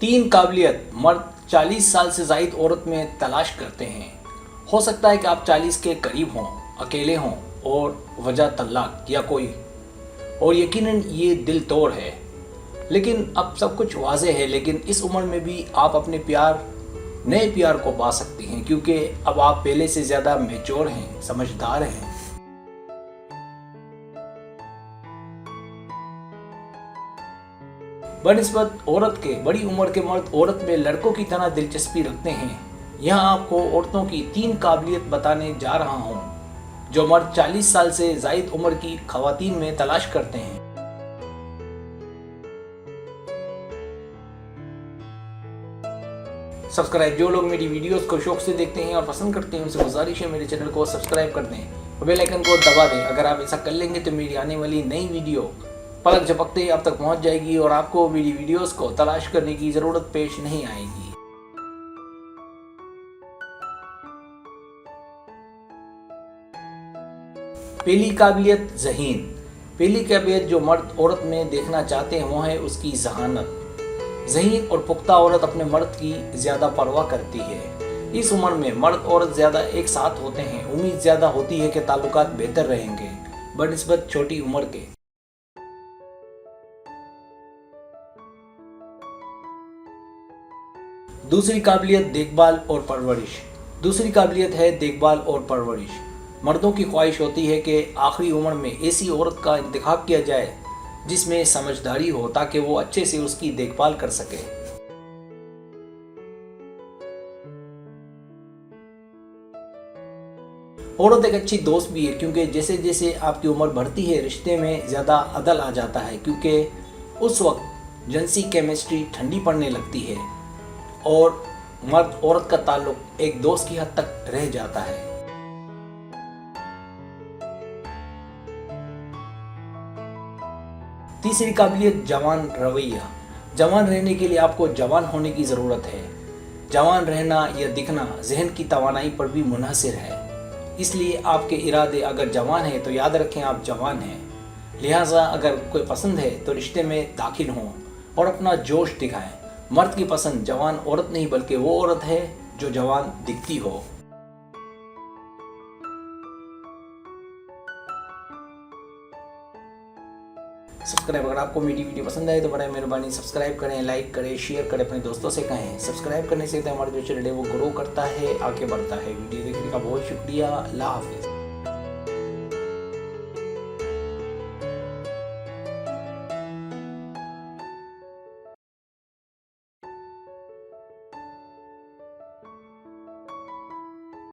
तीन काबिलियत मर्द 40 साल से ज़ायद औरत में तलाश करते हैं। हो सकता है कि आप 40 के करीब हों, अकेले हों और वजह तलाक या कोई और यकीनन ये दिल तोड़ है। लेकिन अब सब कुछ वाज़ेह है। लेकिन इस उम्र में भी आप अपने नए प्यार को पा सकती हैं, क्योंकि अब आप पहले से ज़्यादा मैच्योर हैं, समझदार हैं। बनिस्बत औरत के बड़ी उम्र के मर्द औरत में लड़कों की तरह दिलचस्पी रखते हैं। यहाँ आपको औरतों की 3 काबिलियत बताने जा रहा हूँ जो मर्द 40 साल से ज़ायद उम्र की खवातीन में तलाश करते हैं। सब्सक्राइब, जो लोग मेरी वीडियोस को शौक से देखते हैं और पसंद करते हैं उनसे गुजारिश है मेरे चैनल को सब्सक्राइब कर दें और बेल आइकन को दबा दें। अगर आप ऐसा कर लेंगे तो मेरी आने वाली नई वीडियो पलक झपकते ही आप तक पहुंच जाएगी और आपको मेरी वीडियोस को तलाश करने की ज़रूरत पेश नहीं आएगी। पहली काबिलियत ज़हीन। पहली काबिलियत जो मर्द औरत में देखना चाहते हैं वो है उसकी जहानत। ज़हीन और पुख्ता औरत अपने मर्द की ज़्यादा परवाह करती है। इस उम्र में मर्द औरत ज़्यादा एक साथ होते हैं। उम्मीद ज़्यादा होती है कि ताल्लुकात बेहतर रहेंगे बनिस्बत छोटी उम्र के। दूसरी काबिलियत देखभाल और परवरिश। दूसरी काबिलियत है देखभाल और परवरिश। मर्दों की ख्वाहिश होती है कि आखिरी उम्र में ऐसी औरत का इंतखाब किया जाए जिसमें समझदारी हो, ताकि वो अच्छे से उसकी देखभाल कर सके। औरत एक अच्छी दोस्त भी है, क्योंकि जैसे जैसे आपकी उम्र बढ़ती है रिश्ते में ज़्यादा अदल आ जाता है, क्योंकि उस वक्त जिनसी केमिस्ट्री ठंडी पड़ने लगती है और मर्द औरत का ताल्लुक एक दोस्त की हद तक रह जाता है। तीसरी काबिलियत जवान रवैया। जवान रहने के लिए आपको जवान होने की ज़रूरत है। जवान रहना या दिखना जहन की तवानाई पर भी मुनहसिर है। इसलिए आपके इरादे अगर जवान हैं तो याद रखें आप जवान हैं। लिहाजा अगर कोई पसंद है तो रिश्ते में दाखिल हों और अपना जोश दिखाएं। मर्द की पसंद जवान औरत नहीं बल्कि वो औरत है जो जवान दिखती हो। सब्सक्राइब, अगर आपको मेरी वीडियो पसंद आए तो बड़ा मेहरबानी सब्सक्राइब करें, लाइक करें, शेयर करें, अपने दोस्तों से कहें। सब्सक्राइब करने से तो हमारा जो चैनल है वो ग्रो करता है, आगे बढ़ता है। वीडियो देखने का बहुत शुक्रिया। अल्लाह हाफिज़।